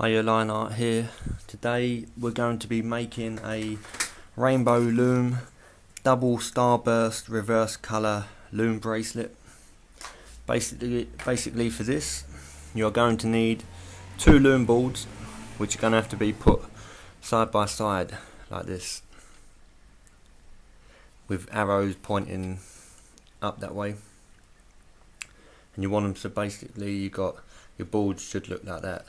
Hiya, Line Art here. Today we're going to be making a rainbow loom double starburst reverse colour loom bracelet. Basically for this you're going to need two loom boards, which are going to have to be put side by side like this, with arrows pointing up that way. And you want them so basically you got your boards should look like that.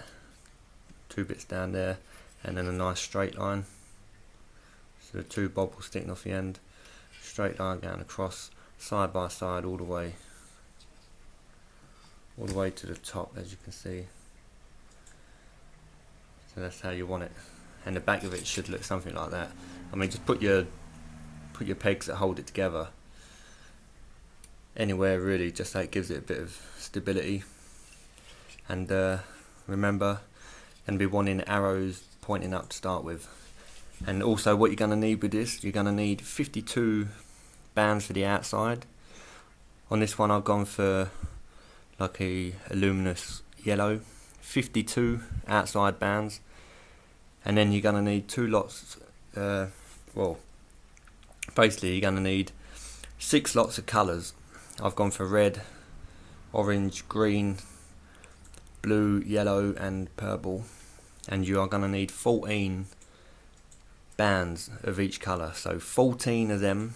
Two bits down there and then a nice straight line, so the two bobbles sticking off the end, straight line going across side by side all the way to the top, as you can see. So that's how you want it, and the back of it should look something like that. I mean, just put your pegs that hold it together anywhere really, just so it gives it a bit of stability. And remember, going to be wanting arrows pointing up to start with. And also what you're going to need with this, you're going to need 52 bands for the outside. On this one I've gone for like a luminous yellow, 52 outside bands. And then you're going to need two lots, well basically you're going to need 6 lots of colours. I've gone for red, orange, green, blue, yellow and purple, and you are going to need 14 bands of each colour, so 14 of them,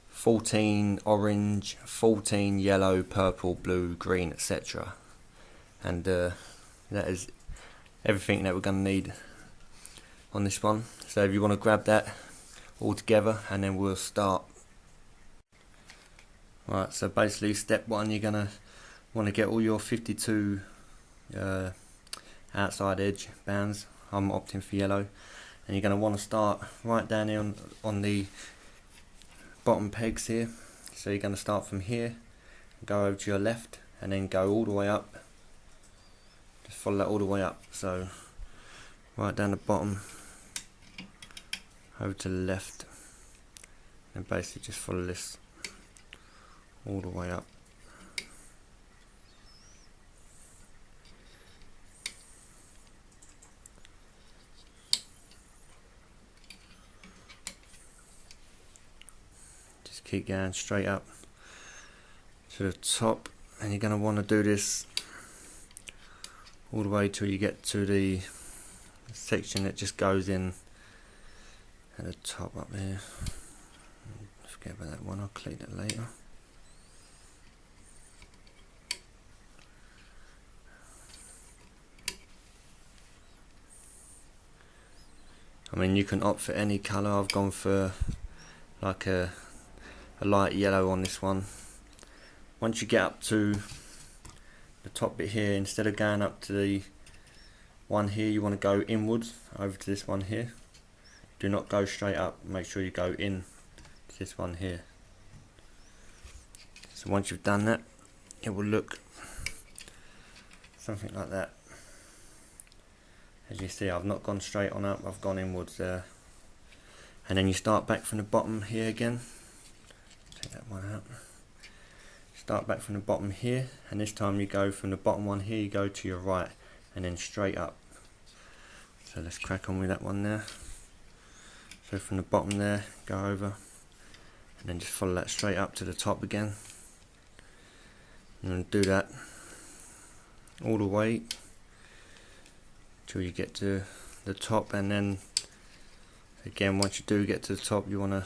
14 orange, 14 yellow, purple, blue, green, etc. And that is everything that we're going to need on this one. So if you want to grab that all together and then we'll start. Right, so basically step one, you're going to want to get all your 52 outside edge bands. I'm opting for yellow, and you're going to want to start right down here on the bottom pegs here. So you're going to start from here, go over to your left, and then go all the way up. Just follow that all the way up, so right down the bottom over to the left, and basically just follow this all the way up. Just keep going straight up to the top, and you're going to want to do this all the way till you get to the section that just goes in at the top up there. Forget about that one, I'll clean it later. I mean, you can opt for any colour. I've gone for like a light yellow on this one. Once you get up to the top bit here, instead of going up to the one here, you want to go inwards over to this one here. Do not go straight up, make sure you go in to this one here. So once you've done that, it will look something like that. As you see, I've not gone straight on up, I've gone inwards there. And then you start back from the bottom here again. Take that one out. Start back from the bottom here, and this time you go from the bottom one here, you go to your right and then straight up. So let's crack on with that one there. So from the bottom there, go over and then just follow that straight up to the top again, and then do that all the way till you get to the top. And then again, once you do get to the top, you want to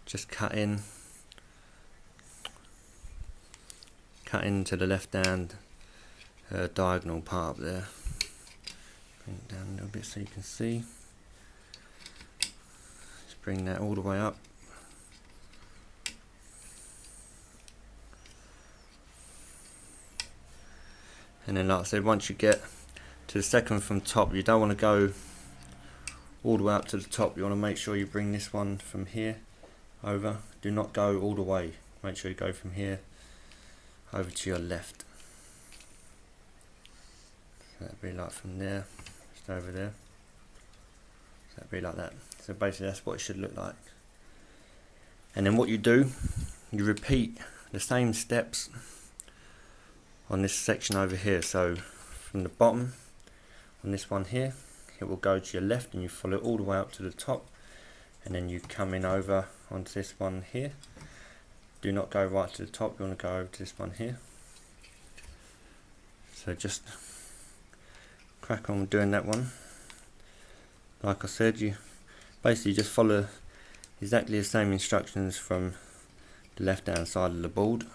just cut into the left hand diagonal part up there. Bring it down a little bit so you can see. Just bring that all the way up. And then, like I said, once you get to the second from top, you don't want to go all the way up to the top. You want to make sure you bring this one from here over. Do not go all the way. Make sure you go from here over to your left. So that'd be like from there, just over there. So that'd be like that. So basically that's what it should look like. And then what you do, you repeat the same steps on this section over here. So from the bottom on this one here, it will go to your left and you follow it all the way up to the top, and then you come in over onto this one here. Do not go right to the top, you want to go over to this one here. So just crack on doing that one. Like I said, you basically just follow exactly the same instructions from the left hand side of the board.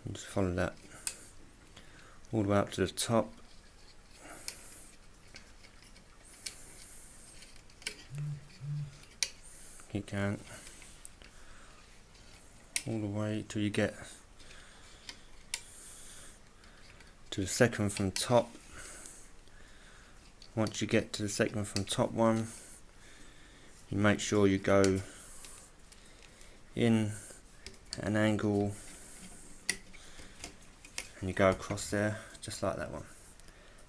And just follow that all the way up to the top. Keep going all the way till you get to the second from top. Once you get to the second from top one, you make sure you go in an angle and you go across there just like that one.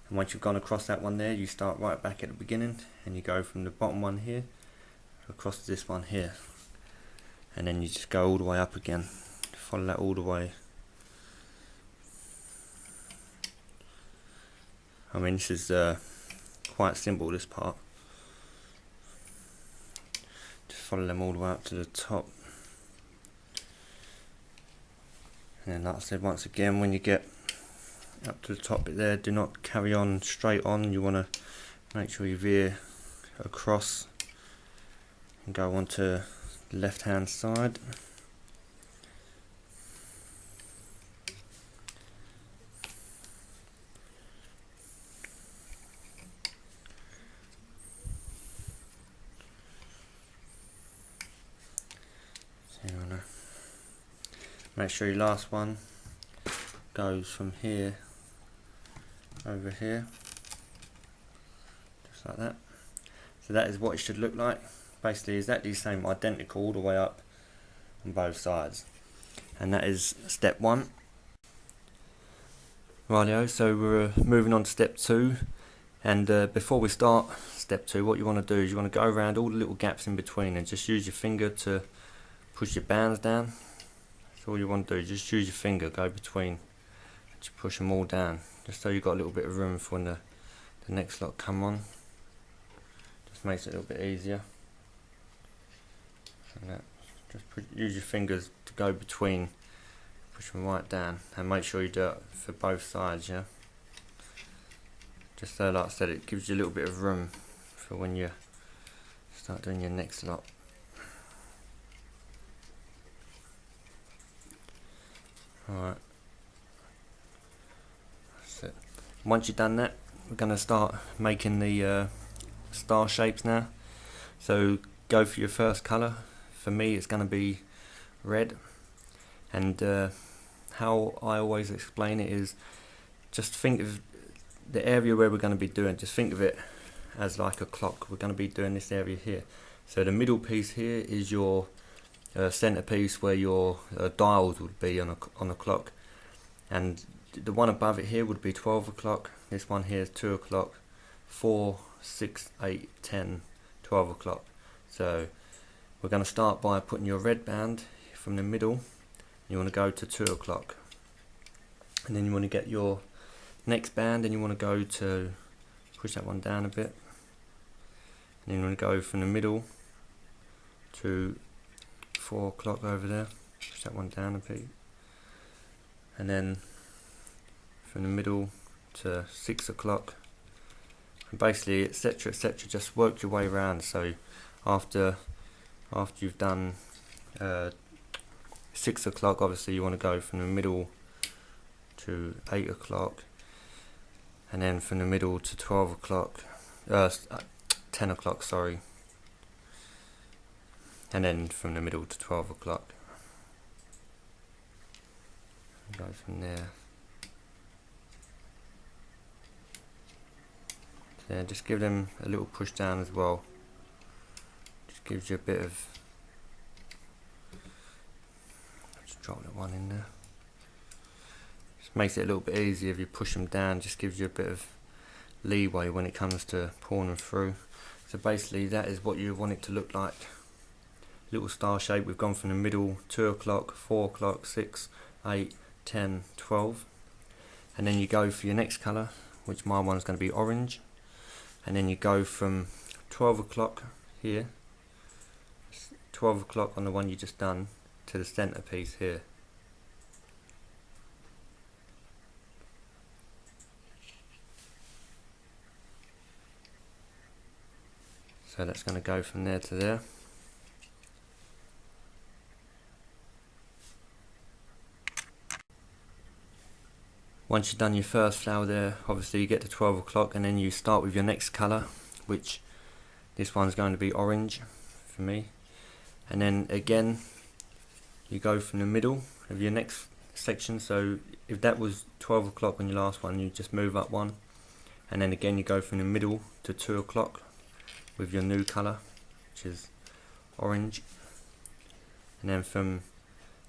And once you've gone across that one there, you start right back at the beginning and you go from the bottom one here across to this one here, and then you just go all the way up again. Follow that all the way. I mean, this is quite simple, this part. Just follow them all the way up to the top. And then like I said, once again, when you get up to the top bit there, do not carry on straight on. You want to make sure you veer across and go on to the left hand side. So you want to make sure your last one goes from here over here, just like that. So that is what it should look like. Basically exactly the same, identical all the way up on both sides. And that is step one. Rightio, so we're moving on to step two. And before we start step two, what you want to do is you want to go around all the little gaps in between and just use your finger to push your bands down. That's all you want to do, just use your finger, go between, just push them all down, just so you've got a little bit of room for when the next lot come on. Just makes it a little bit easier. And that, just use your fingers to go between, push them right down, and make sure you do it for both sides, yeah. Just so, like I said, it gives you a little bit of room for when you start doing your next lot. Alright, that's it. Once you've done that, we're going to start making the star shapes now. So go for your first colour. For me it's going to be red, and how I always explain it is just think of the area where we're going to be doing, just think of it as like a clock. We're going to be doing this area here. So the middle piece here is your centerpiece where your dials would be on a clock, and the one above it here would be 12 o'clock, this one here is 2 o'clock, 4, 6, 8, 10, 12 o'clock. So we're going to start by putting your red band from the middle. You want to go to 2 o'clock, and then you want to get your next band and you want to go to, push that one down a bit, and then you want to go from the middle to 4 o'clock over there, push that one down a bit, and then from the middle to 6 o'clock, and basically etc etc, just work your way around. So after you've done 6 o'clock, obviously you want to go from the middle to 8 o'clock, and then from the middle to 12 o'clock, 10 o'clock, sorry, and then from the middle to 12 o'clock. Go from there. So yeah, just give them a little push down as well. Just gives you a bit of, just drop that one in there. Just makes it a little bit easier if you push them down, just gives you a bit of leeway when it comes to pulling them through. So basically that is what you want it to look like. Little star shape. We've gone from the middle, 2 o'clock, 4 o'clock, 6, 8, 10, 12. and then you go for your next colour, which my one's going to be orange, and then you go from 12 o'clock here, 12 o'clock on the one you just done, to the centre piece here. So that's going to go from there to there. Once you've done your first flower there, obviously you get to 12 o'clock, and then you start with your next colour, which this one's going to be orange for me. And then again, you go from the middle of your next section. So if that was 12 o'clock on your last one, you just move up one, and then again you go from the middle to 2 o'clock with your new colour, which is orange, and then from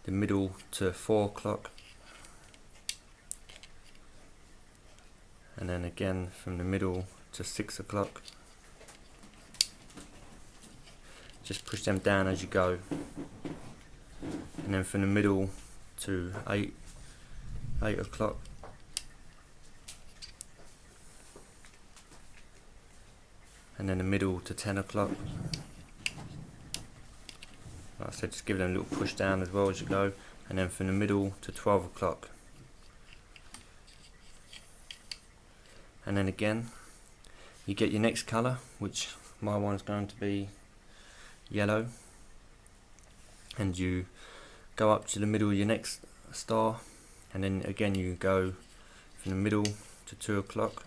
the middle to 4 o'clock, and then again from the middle to 6 o'clock. Just push them down as you go, and then from the middle to 8 o'clock, and then the middle to 10 o'clock. Like I said, just give them a little push down as well as you go, and then from the middle to 12 o'clock. And then again, you get your next colour, which my one's going to be yellow, and you go up to the middle of your next star, and then again you go from the middle to 2 o'clock,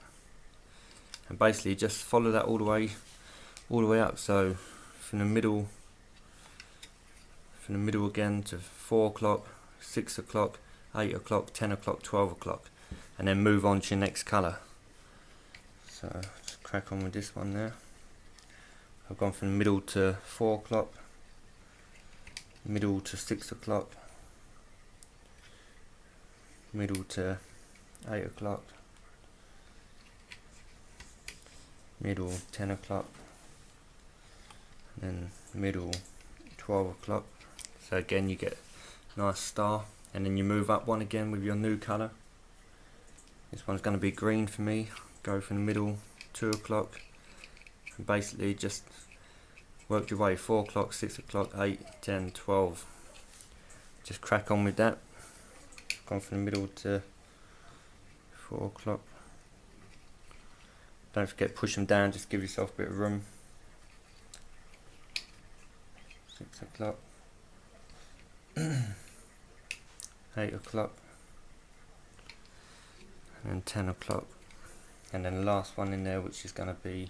and basically just follow that all the way up. So from the middle again to 4 o'clock, 6 o'clock, 8 o'clock, 10 o'clock, 12 o'clock, and then move on to your next colour. So just crack on with this one there. I've gone from the middle to 4 o'clock, middle to 6 o'clock, middle to 8 o'clock, middle 10 o'clock, and then middle 12 o'clock. So again you get a nice star, and then you move up one again with your new colour. This one's going to be green for me. Go from the middle, 2 o'clock, and basically just work your way 4 o'clock, 6 o'clock, 8, 10, 12. Just crack on with that. Gone from the middle to 4 o'clock. Don't forget, push them down, just give yourself a bit of room. 6 o'clock, 8 o'clock, and 10 o'clock. And then the last one in there, which is going to be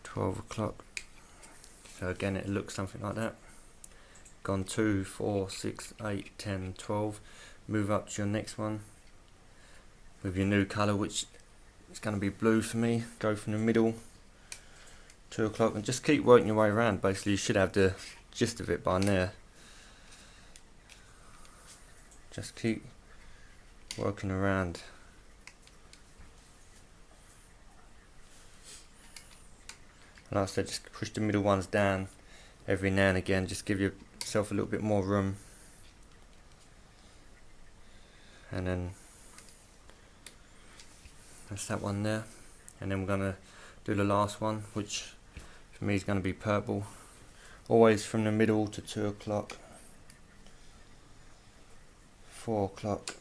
12 o'clock. So again, it looks something like that. Gone 2, 4, 6, 8, 10, 12. Move up to your next one with your new colour, which is going to be blue for me. Go from the middle, 2 o'clock, and just keep working your way around. Basically, you should have the gist of it by now. Just keep working around. Like I said, just push the middle ones down every now and again, just give yourself a little bit more room. And then that's that one there. And then we're going to do the last one, which for me is going to be purple. Always from the middle to 2 o'clock, 4 o'clock.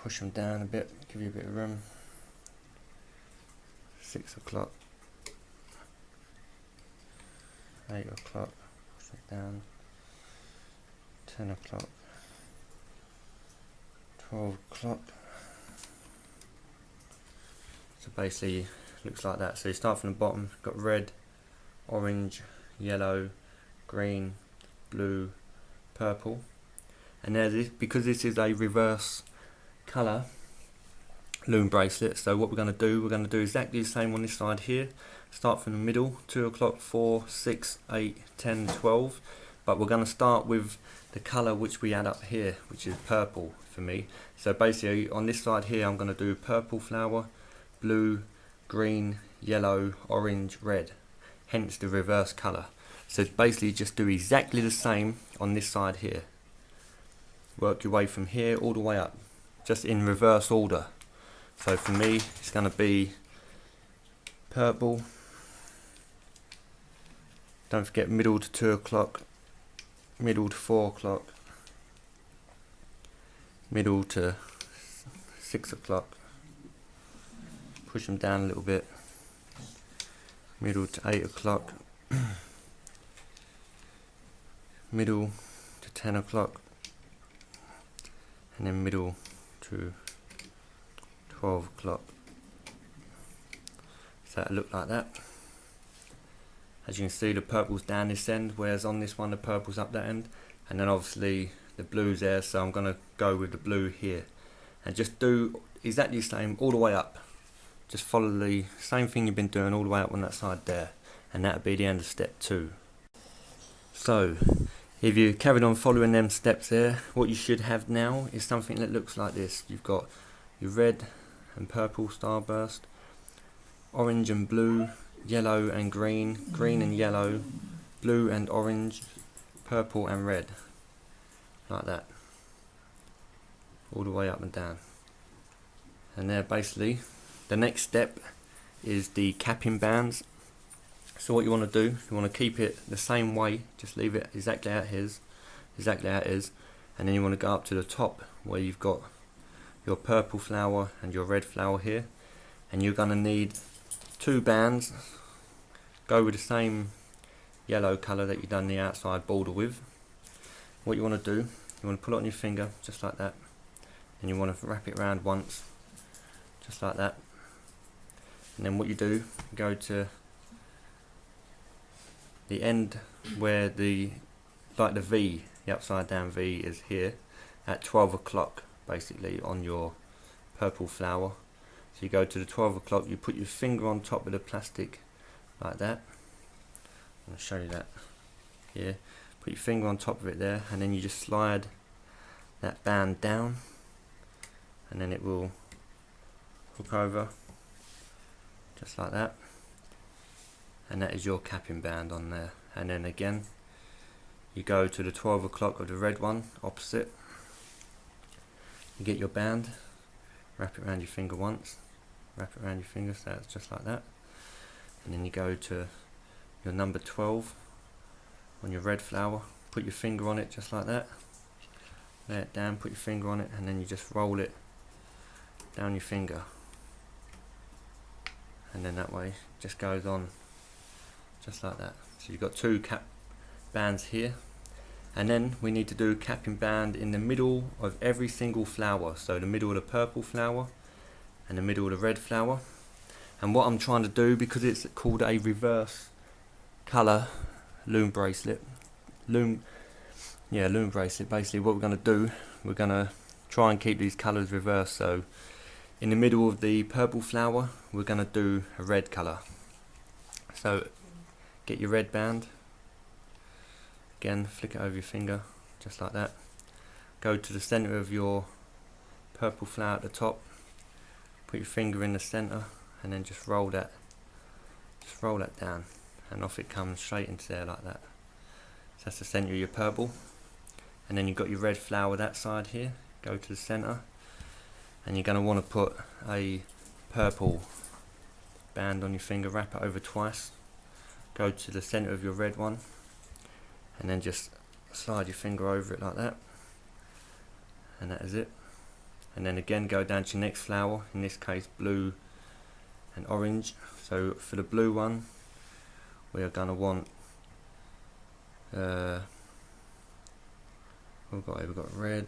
Push them down a bit, give you a bit of room. 6 o'clock. 8 o'clock, push it down, 10 o'clock, 12 o'clock. So basically looks like that. So you start from the bottom, got red, orange, yellow, green, blue, purple, and there's because this is a reverse colour loom bracelet. So what we're going to do exactly the same on this side here. Start from the middle, 2 o'clock, 4, 6, 8, 10, 12, but we're going to start with the colour which we add up here, which is purple for me. So basically on this side here I'm going to do purple flower, blue, green, yellow, orange, red, hence the reverse colour. So basically just do exactly the same on this side here. Work your way from here all the way up. just in reverse order. So for me, it's going to be purple. Don't forget middle to 2 o'clock, middle to 4 o'clock, middle to 6 o'clock. Push them down a little bit. Middle to 8 o'clock, middle to 10 o'clock, and then middle to 12 o'clock. So it'll look like that. As you can see, the purple's down this end, whereas on this one the purple's up that end, and then obviously the blue's there, so I'm going to go with the blue here and just do exactly the same all the way up. Just follow the same thing you've been doing all the way up on that side there, and that'll be the end of step 2. So if you carried on following them steps there, what you should have now is something that looks like this. You've got your red and purple starburst, orange and blue, yellow and green, green and yellow, blue and orange, purple and red, like that, all the way up and down. And there, basically the next step is the capping bands. So what you want to do, you want to keep it the same way, just leave it exactly how it is, and then you want to go up to the top where you've got your purple flower and your red flower here, and you're going to need 2 bands. Go with the same yellow colour that you've done the outside border with. What you want to do, you want to pull it on your finger just like that, and you want to wrap it around once, just like that. And then what you do, go to the end where the V, the upside down V is here, at 12 o'clock basically on your purple flower. So you go to the 12 o'clock, you put your finger on top of the plastic like that. I'll show you that here. Put your finger on top of it there, and then you just slide that band down, and then it will hook over just like that, and that is your capping band on there. And then again you go to the 12 o'clock of the red one opposite, you get your band, wrap it around your finger once, wrap it around your finger, so that's just like that, and then you go to your number 12 on your red flower, put your finger on it just like that, lay it down, put your finger on it, and then you just roll it down your finger, and then that way it just goes on just like that. So you've got 2 cap bands here, and then we need to do capping band in the middle of every single flower, so the middle of the purple flower and the middle of the red flower. And what I'm trying to do, because it's called a reverse colour loom bracelet, loom bracelet, basically what we're going to do, we're going to try and keep these colours reversed. So in the middle of the purple flower we're going to do a red colour. So get your red band, again flick it over your finger just like that, go to the centre of your purple flower at the top, put your finger in the centre, and then just roll that down, and off it comes straight into there like that. So that's the centre of your purple. And then you've got your red flower that side here, go to the centre, and you're going to want to put a purple band on your finger, wrap it over twice, go to the centre of your red one, and then just slide your finger over it like that, and that is it. And then again go down to your next flower, in this case blue and orange. So for the blue one we are going to want we've got red,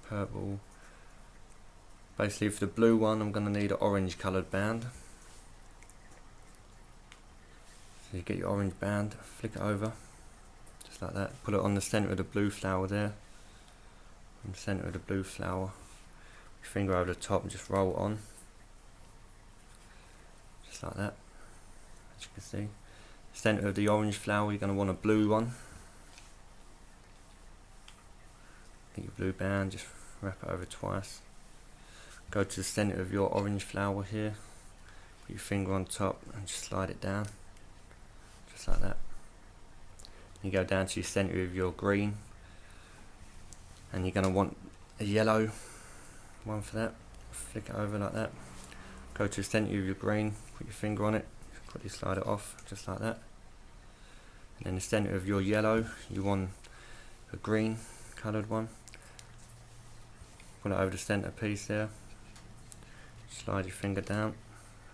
purple. Basically for the blue one I'm going to need an orange coloured band. So you get your orange band, flick it over just like that, put it on the centre of the blue flower there, on the centre of the blue flower, your finger over the top and just roll it on just like that. As you can see, centre of the orange flower you're going to want a blue one. Get your blue band, just wrap it over twice, go to the centre of your orange flower here, put your finger on top and just slide it down just like that. You go down to your centre of your green, and you're going to want a yellow one for that, flick it over like that, go to the centre of your green, put your finger on it, quickly slide it off just like that, and then the centre of your yellow, you want a green coloured one, put it over the centre piece there, slide your finger down,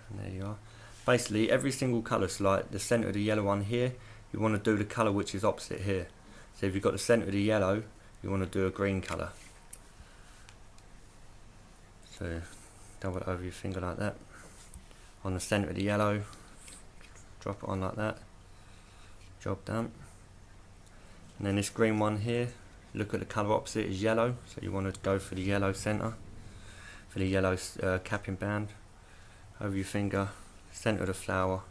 and there you are. Basically every single colour, so like the centre of the yellow one here, you want to do the colour which is opposite here. So if you've got the centre of the yellow, you want to do a green colour. So double it over your finger like that. On the centre of the yellow, drop it on like that. Job done. And then this green one here, look at the colour opposite is yellow, so you want to go for the yellow centre, for the yellow capping band. Over your finger, centre of the flower,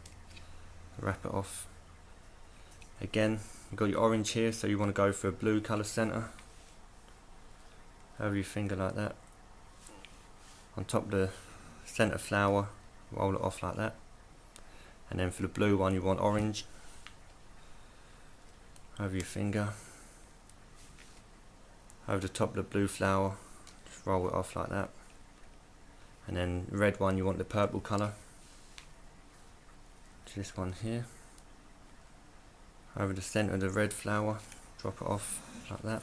wrap it off. Again, you've got your orange here, so you want to go for a blue colour centre. Over your finger like that. On top of the centre flower, roll it off like that. And then for the blue one, you want orange. Over your finger. Over the top of the blue flower, just roll it off like that. And then the red one, you want the purple colour. This one here. Over the centre of the red flower, drop it off like that.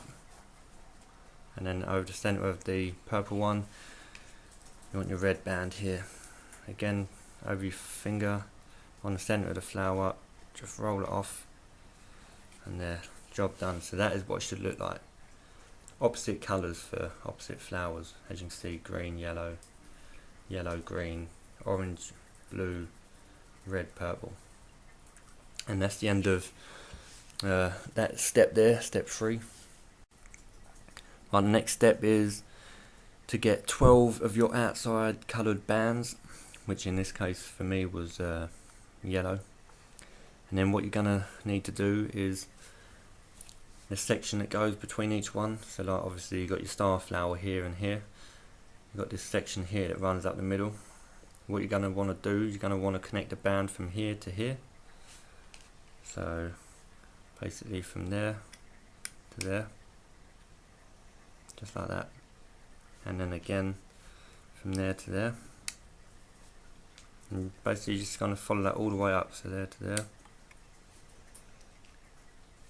And then over the centre of the purple one, you want your red band here. Again, over your finger, on the centre of the flower, just roll it off, and there, job done. So that is what it should look like. Opposite colours for opposite flowers, as you can see, green, yellow, yellow, green, orange, blue, red, purple. And that's the end of that step there, step 3. Right, the next step is to get 12 of your outside coloured bands, which in this case for me was yellow. And then what you're gonna need to do is the section that goes between each one. So like obviously you've got your star flower here and here. You've got this section here that runs up the middle. What you're gonna want to do, you're gonna want to connect a band from here to here. So basically from there to there, just like that. And then again from there to there. And basically you're just going to follow that all the way up, so there to there.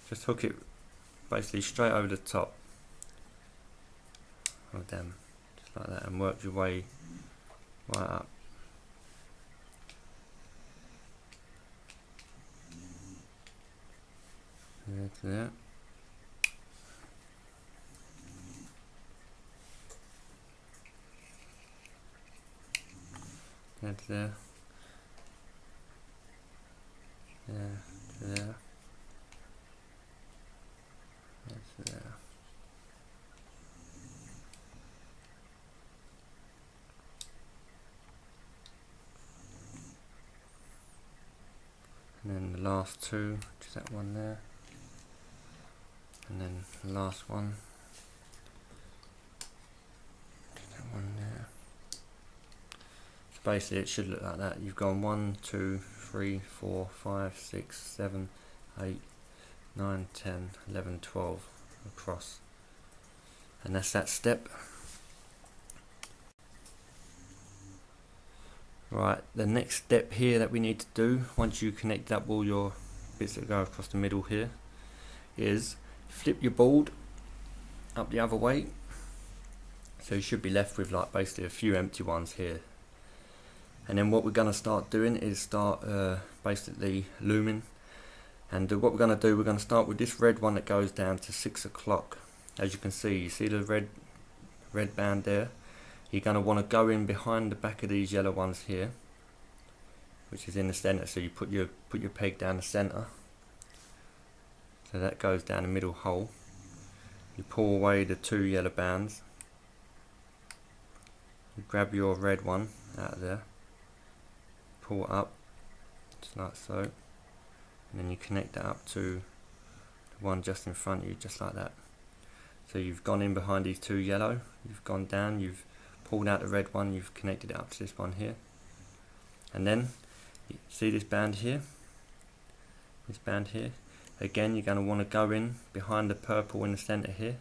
Just hook it basically straight over the top of them, just like that, and work your way right up. There to there. There to there. There to there. There to there. And then the last two, just that one there. And then the last one, that one there. So basically it should look like that. You've gone 1, 2, 3, 4, 5, 6, 7, 8, 9, 10, 11, 12 across. And that's that step. Right, the next step here that we need to do, once you connect up all your bits that go across the middle here, is flip your board up the other way. So you should be left with like basically a few empty ones here. And then what we're going to start doing is start basically looming. And what we're going to do, we're going to start with this red one that goes down to 6 o'clock. As you can see, you see the red band there. You're going to want to go in behind the back of these yellow ones here, which is in the centre. So you put your peg down the centre. So that goes down the middle hole. You pull away the 2 yellow bands. You grab your red one out of there. Pull it up, just like so. And then you connect that up to the one just in front of you, just like that. So you've gone in behind these 2 yellow. You've gone down. You've pulled out the red one. You've connected it up to this one here. And then you see this band here. This band here. Again, you're going to want to go in behind the purple in the centre here,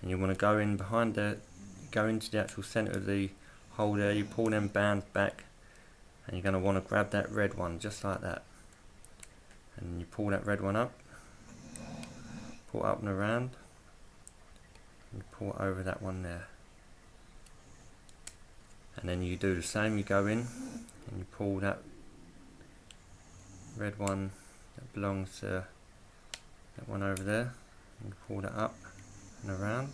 and you want to go in behind the go into the actual centre of the hole there, you pull them bands back, and you're going to want to grab that red one just like that, and you pull that red one up, pull it up and around, and pull it over that one there, and then you do the same. You go in and you pull that red one that belongs to that one over there, and you pull that up and around,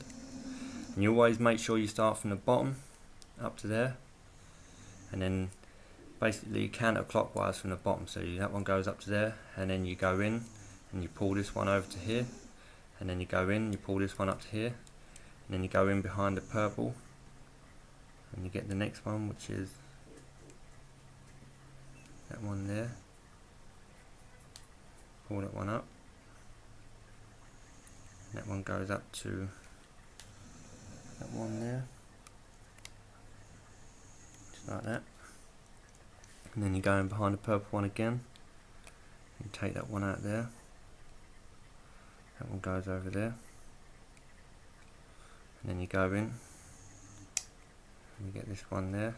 and you always make sure you start from the bottom up to there, and then basically counterclockwise from the bottom, so that one goes up to there, and then you go in and you pull this one over to here, and then you go in and you pull this one up to here, and then you go in behind the purple and you get the next one, which is that one there. Pull that one up, and that one goes up to that one there, just like that, and then you go in behind the purple one again, you take that one out there, that one goes over there, and then you go in and you get this one there,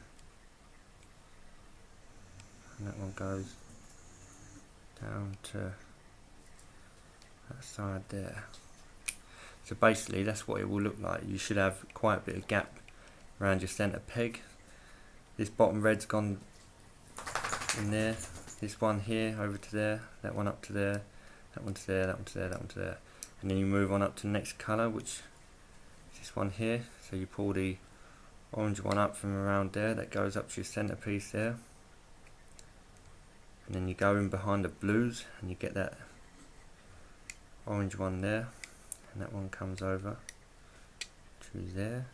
and that one goes down to that side there. So basically that's what it will look like. You should have quite a bit of gap around your centre peg. This bottom red's gone in there, this one here over to there, that one up to there, that one to there, that one to there, that one to there, and then you move on up to the next colour, which is this one here. So you pull the orange one up from around there, that goes up to your centre piece there, and then you go in behind the blues and you get that orange one there, and that one comes over to there.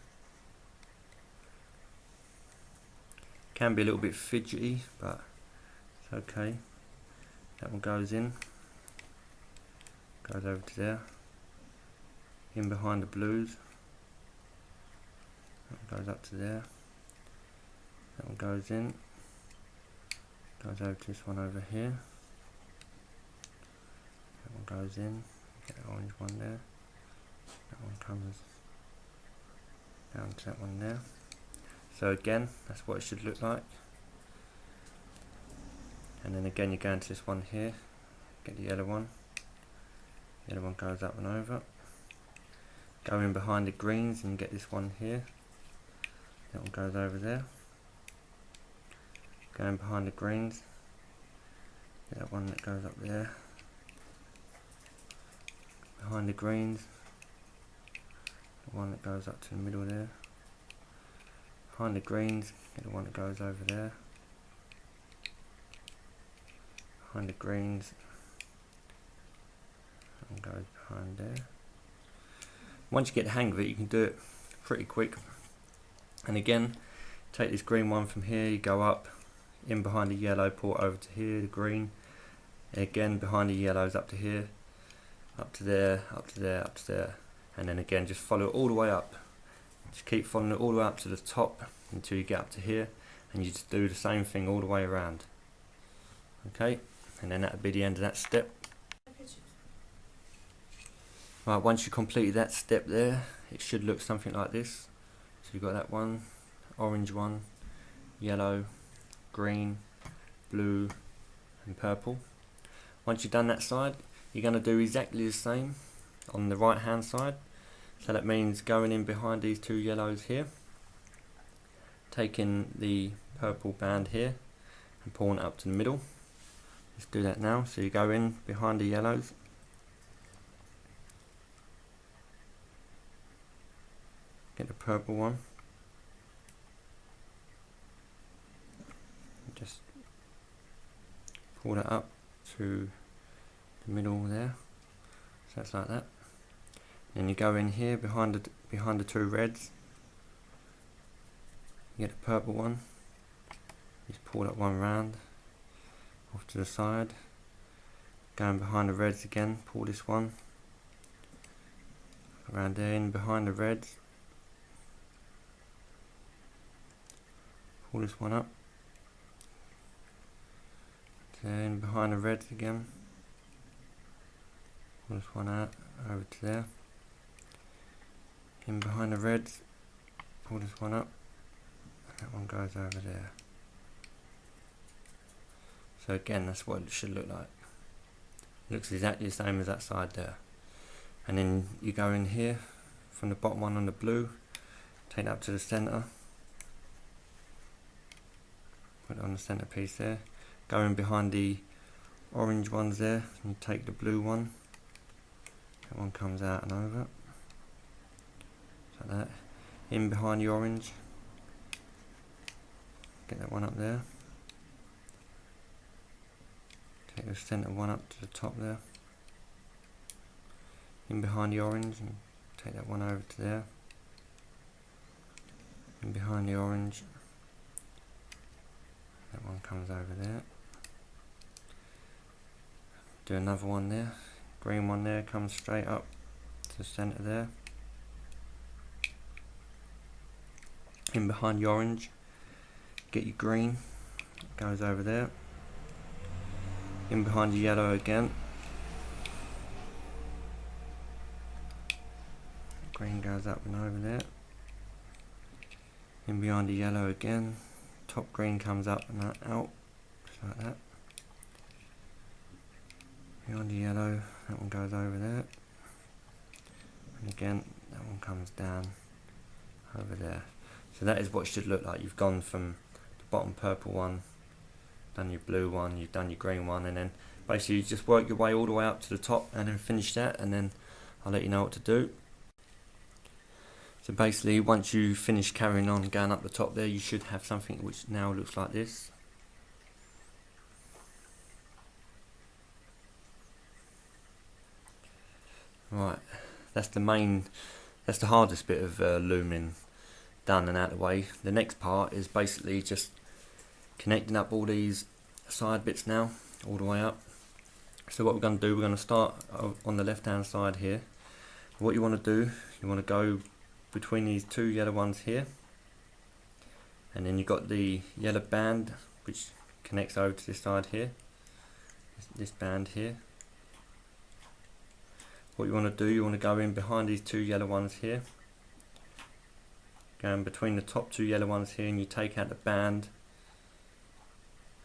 Can be a little bit fidgety, but it's okay. That one goes in, goes over to there, in behind the blues, that one goes up to there, that one goes in, goes over to this one over here, that one goes in, get the orange one there, that one comes down to that one there. So again, that's what it should look like. And then again you go into this one here, get the yellow one goes up and over, go in behind the greens and you get this one here, that one goes over there, go in behind the greens, get that one that goes up there, behind the greens, the one that goes up to the middle there, behind the greens, get the one that goes over there, behind the greens, and goes behind there. Once you get the hang of it, you can do it pretty quick. And again, take this green one from here, you go up, in behind the yellow, pull it over to here, the green, again behind the yellows up to here, up to there, up to there, up to there, and then again just follow it all the way up. Just keep following it all the way up to the top until you get up to here, and you just do the same thing all the way around. Okay, and then that would be the end of that step. Right, once you completed that step there, it should look something like this. So you've got that one, orange one, yellow, green, blue and purple. Once you've done that side, you're going to do exactly the same on the right hand side. So that means going in behind these two yellows here, taking the purple band here and pulling it up to the middle. Let's do that now. So you go in behind the yellows, get the purple one, just pull that up to the middle there, so that's like that. Then you go in here behind the two reds, you get the purple one, just pull that one round off to the side, go in behind the reds again, pull this one around there, in behind the reds, pull this one up, then behind the reds again, pull this one out over to there, in behind the reds, pull this one up, that one goes over there. So again, that's what it should look like. It looks exactly the same as that side there. And then you go in here from the bottom one on the blue, take it up to the center, put it on the center piece there, go in behind the orange ones there, and you take the blue one, that one comes out and over, like that, in behind the orange, get that one up there, take the center one up to the top there, in behind the orange, and take that one over to there, in behind the orange, that one comes over there, do another one there, green one there, comes straight up to the center there, in behind the orange, get your green, goes over there, in behind the yellow again, green goes up and over there, in behind the yellow again, top green comes up and out, just like that, behind the yellow, that one goes over there, and again that one comes down over there. So that is what it should look like. You've gone from the bottom purple one, done your blue one, you've done your green one, and then basically you just work your way all the way up to the top and then finish that, and then I'll let you know what to do. So basically once you finish carrying on going up the top there, you should have something which now looks like this. Right, that's the hardest bit of looming done and out of the way. The next part is basically just connecting up all these side bits now, all the way up. So what we're going to do, we're going to start on the left hand side here. What you want to do, you want to go between these two yellow ones here, and then you've got the yellow band which connects over to this side here, this band here. What you want to do, you want to go in behind these two yellow ones here, go in between the top two yellow ones here, and you take out the band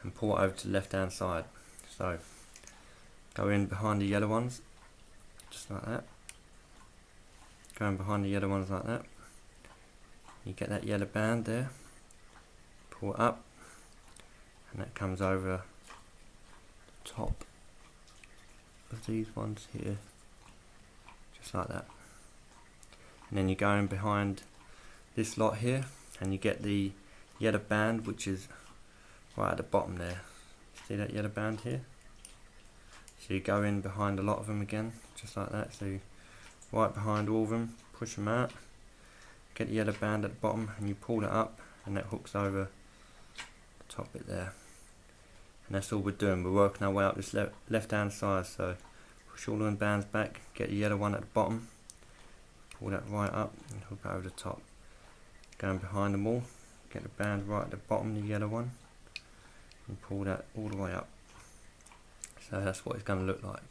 and pull it over to the left hand side. So go in behind the yellow ones, just like that, go in behind the yellow ones like that, you get that yellow band there, pull it up, and that comes over the top of these ones here, just like that. And then you go in behind this lot here, and you get the yellow band which is right at the bottom there. See that yellow band here? So you go in behind a lot of them again, just like that. So you right behind all of them, push them out, get the yellow band at the bottom, and you pull it up, and that hooks over the top bit there. And that's all we're doing. We're working our way up this left hand side. So push all of them bands back, get the yellow one at the bottom, pull that right up and hook it over the top. Going behind them all, get the band right at the bottom, the yellow one, and pull that all the way up. So that's what it's going to look like.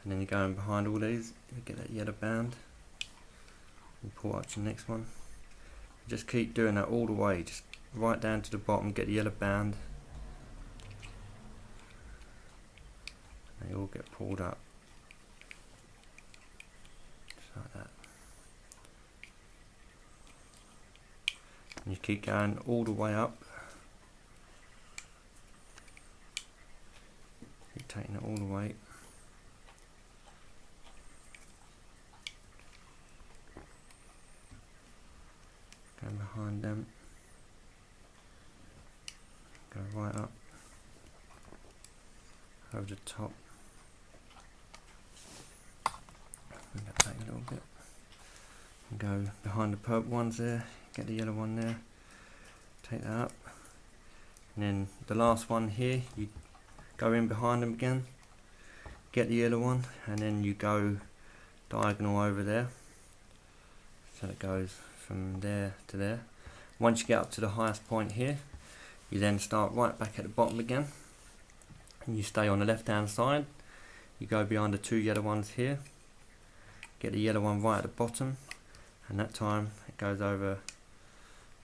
And then you go in behind all these, you get that yellow band, and pull up to the next one. Just keep doing that all the way, just right down to the bottom, get the yellow band, and they all get pulled up, just like that. And you keep going all the way up, keep taking it all the way. Going behind them, go right up, over the top, bring that back a little bit, and go behind the purple ones there, get the yellow one there, take that up, and then the last one here, you go in behind them again, get the yellow one, and then you go diagonal over there, so it goes from there to there. Once you get up to the highest point here, you then start right back at the bottom again, and you stay on the left hand side. You go behind the two yellow ones here, get the yellow one right at the bottom, and that time it goes over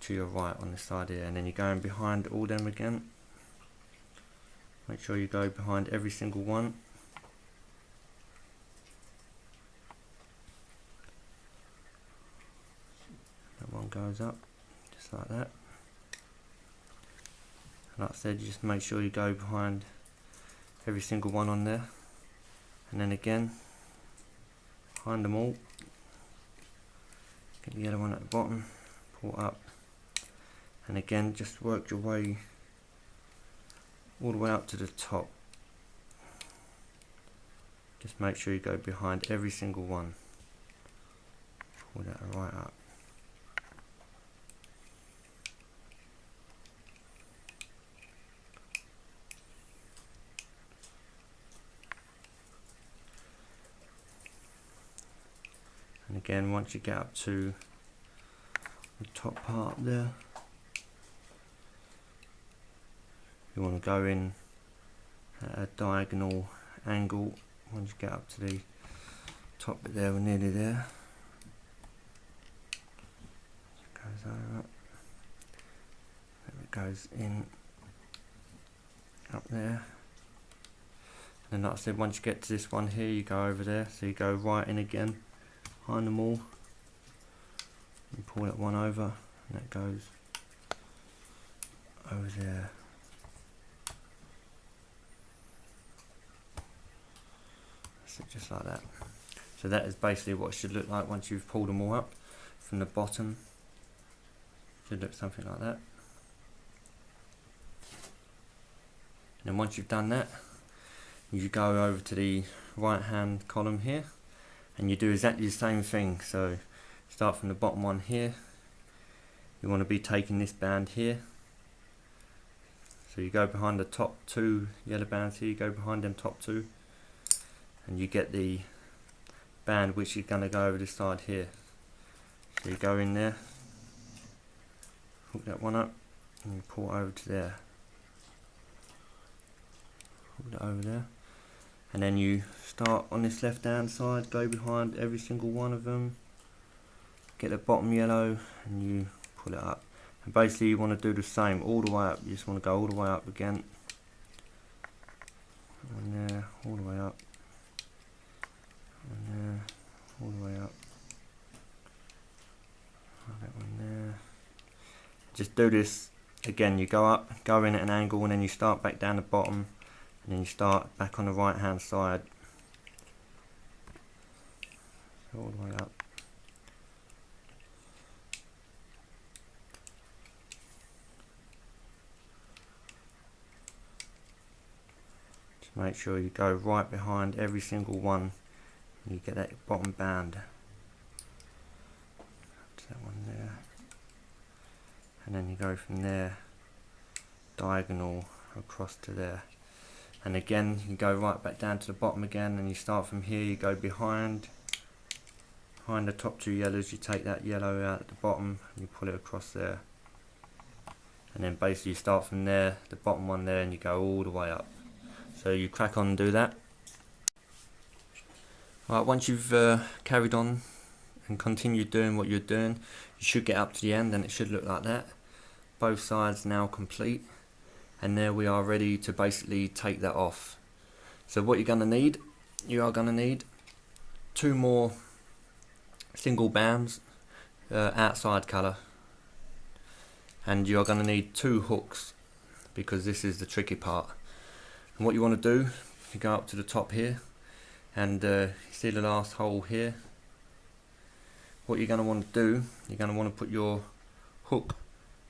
to your right on this side here, and then you're going behind all them again. Make sure you go behind every single one. That one goes up just like that. Like I said, you just make sure you go behind every single one on there, and then again behind them all. Get the yellow one at the bottom, pull it up, and again just work your way all the way up to the top. Just make sure you go behind every single one. Pull that right up. And again, once you get up to the top part there, you want to go in at a diagonal angle. Once you get up to the top bit there, we're nearly there. Goes over, there it goes in up there. And like I said, once you get to this one here, you go over there, so you go right in again behind them all and pull that one over, and that goes over there. So just like that. So that is basically what it should look like once you've pulled them all up from the bottom. Should look something like that. And then once you've done that, you go over to the right hand column here, and you do exactly the same thing. So start from the bottom one here. You want to be taking this band here, so you go behind the top two yellow bands here, you go behind them top two, and you get the band which is going to go over this side here. So you go in there, hook that one up, and you pull it over to there. Hook that over there. And then you start on this left hand side, go behind every single one of them, get the bottom yellow, and you pull it up. And basically you want to do the same all the way up. You just want to go all the way up again. And there, all the way up. And there, all the way up. That one there. Just do this again. You go up, go in at an angle, and then you start back down the bottom. And then you start back on the right hand side, so all the way up. Just make sure you go right behind every single one, and you get that bottom band. To that one there, and then you go from there diagonal across to there. And again, you go right back down to the bottom again, and you start from here. You go behind the top two yellows. You take that yellow out at the bottom, and you pull it across there. And then basically you start from there, the bottom one there, and you go all the way up. So you crack on and do that. Right, once you've carried on and continued doing what you're doing, you should get up to the end, and it should look like that. Both sides now complete. And there we are, ready to basically take that off. So what you're going to need, you are going to need 2 more single bands, outside colour, and you are going to need 2 hooks, because this is the tricky part. And what you want to do, you go up to the top here, and you see the last hole here. What you're going to want to do, you're going to want to put your hook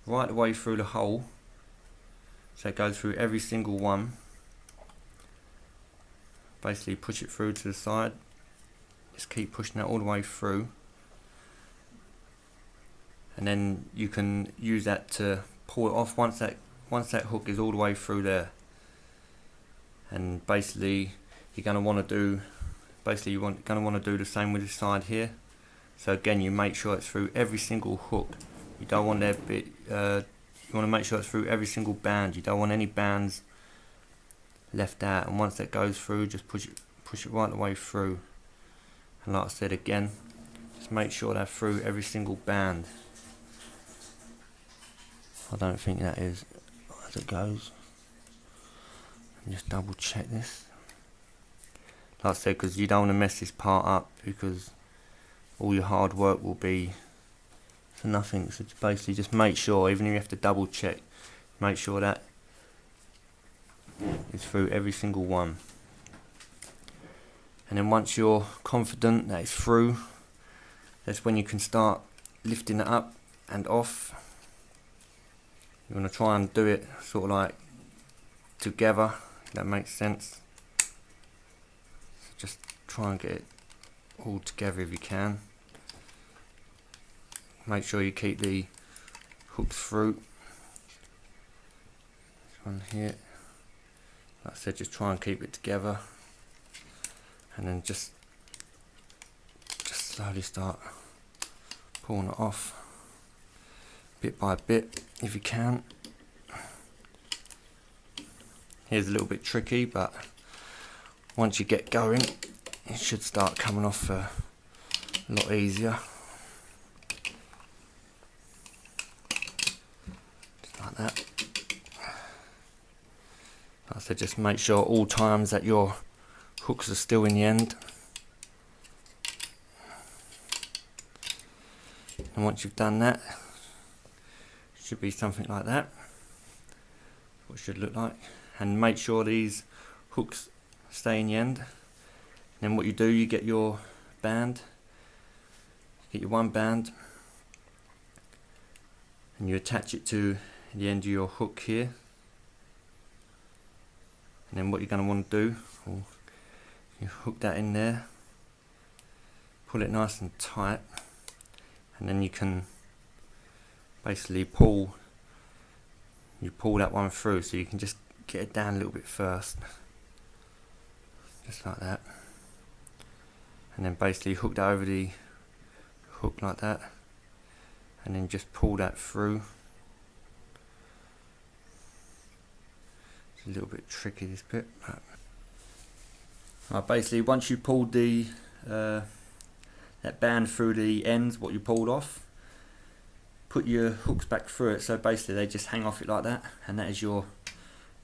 right the way through the hole. So it goes through every single one. Basically push it through to the side. Just keep pushing that all the way through. And then you can use that to pull it off once that hook is all the way through there. And basically you're going to want to do the same with this side here. So again, you make sure it's through every single hook. You don't want that bit. You want to make sure it's through every single band. You don't want any bands left out. And once that goes through, just push it right the way through. And like I said again, Just make sure they're through every single band. I don't think that is as it goes. Just double check this. Like I said, because you don't want to mess this part up, because all your hard work will be for nothing. So basically just make sure, even if you have to double check, make sure that it's through every single one. And then once you're confident that it's through, that's when you can start lifting it up and off. You want to try and do it sort of like together, if that makes sense. So just try and get it all together if you can. Make sure you keep the hooks through. This one here. Like I said, just try and keep it together, and then just slowly start pulling it off, bit by bit, if you can. Here's a little bit tricky, but once you get going, it should start coming off a lot easier. Just like that. Like I said, just make sure all times that your hooks are still in the end. And once you've done that, it should be something like that. What it should look like. And make sure these hooks stay in the end. And then what you do, you get your band, get your one band, and you attach it to the end of your hook here. And then what you're going to want to do, you hook that in there, pull it nice and tight, and then you can basically pull that one through, so you can just get it down a little bit first, just like that, and then basically hook that over the hook like that, and then just pull that through. It's a little bit tricky, this bit, but basically once you pulled the that band through the ends, what you pulled off, put your hooks back through it, so basically they just hang off it like that, and that is your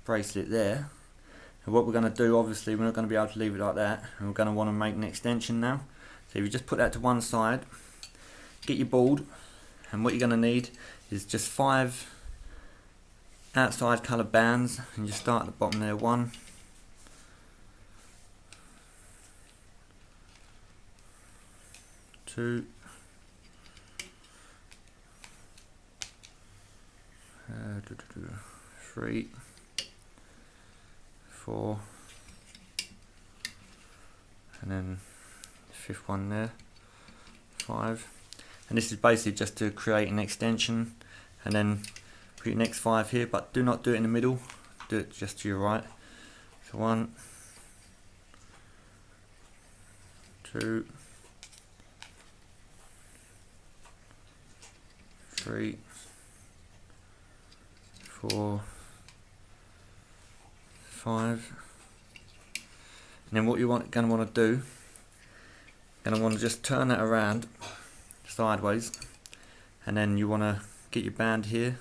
bracelet there. And what we're going to do, obviously we're not going to be able to leave it like that, and we're going to want to make an extension now. So if you just put that to one side, get your board, and what you're going to need is just 5 outside colour bands, and you start at the bottom there. 1, 2, 3, 4, and then the 5th one there, 5. And this is basically just to create an extension, and then put your next 5 here, but do not do it in the middle, do it just to your right. So 1, 2, 3, 4, 5. And then what you're going to want to do, going to want to just turn that around sideways, and then you want to get your band here.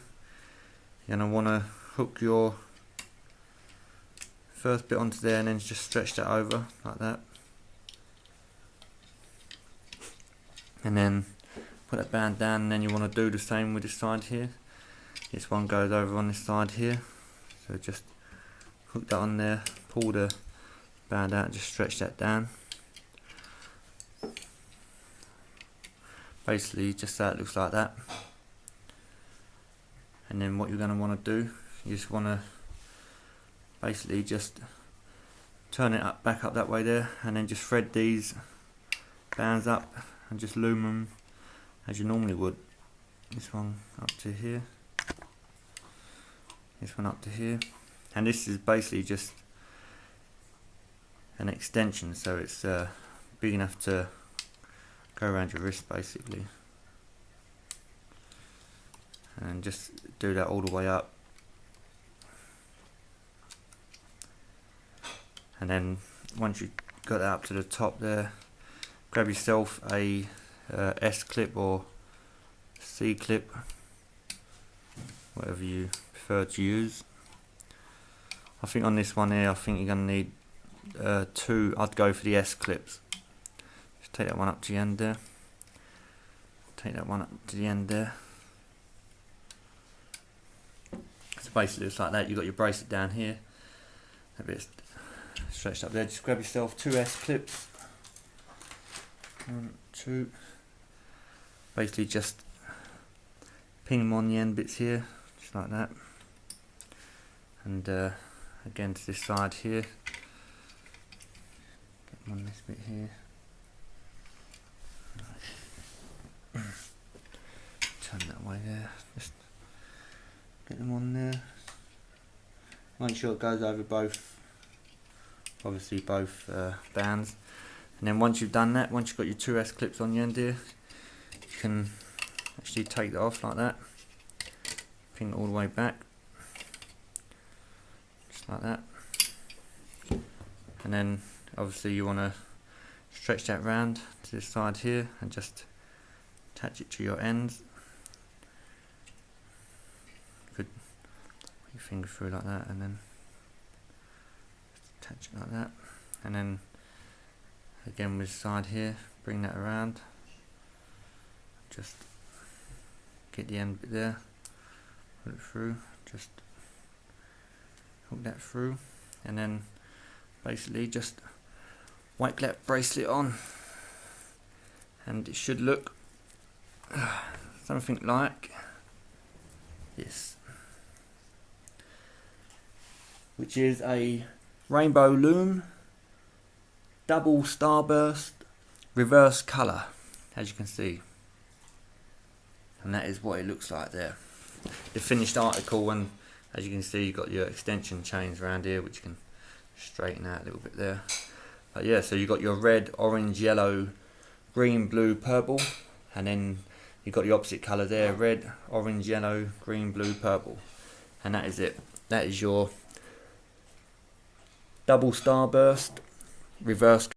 You're going to want to hook your first bit onto there, and then just stretch that over like that, and then put that band down. And then you want to do the same with this side here. This one goes over on this side here, so just hook that on there, pull the band out and just stretch that down. Basically just so it looks like that. And then what you're going to want to do, you just want to basically just turn it up, back up that way there, and then just thread these bands up and just loom them as you normally would. This one up to here, this one up to here, and this is basically just an extension, so it's big enough to go around your wrist basically. And just do that all the way up, and then once you got that up to the top there, grab yourself a S clip or C clip, whatever you prefer to use. I think on this one here, I think you're going to need 2. I'd go for the S clips. Just take that one up to the end there. Take that one up to the end there. So basically it's like that. You've got your bracelet down here, a bit stretched up there. Just grab yourself 2 S clips. 1, 2. Basically just pin them on the end bits here, just like that. And again to this side here. Get them on this bit here. Turn that way there. Just get them on there. Make sure it goes over both, obviously both bands. And then once you've done that, once you've got your 2 S clips on the end here, you can actually take that off like that. Pin it all the way back, just like that. And then obviously you want to stretch that round to this side here and just attach it to your ends. You could put your finger through like that and then attach it like that. And then again with the side here, bring that around. Just get the end bit there, put it through, just hook that through, and then basically just whack that bracelet on, and it should look something like this, which is a rainbow loom double starburst reverse colour, as you can see. And that is what it looks like there. The finished article, and as you can see, you've got your extension chains around here, which you can straighten out a little bit there. But yeah, so you've got your red, orange, yellow, green, blue, purple, and then you've got the opposite colour there, red, orange, yellow, green, blue, purple. And that is it. That is your double starburst reverse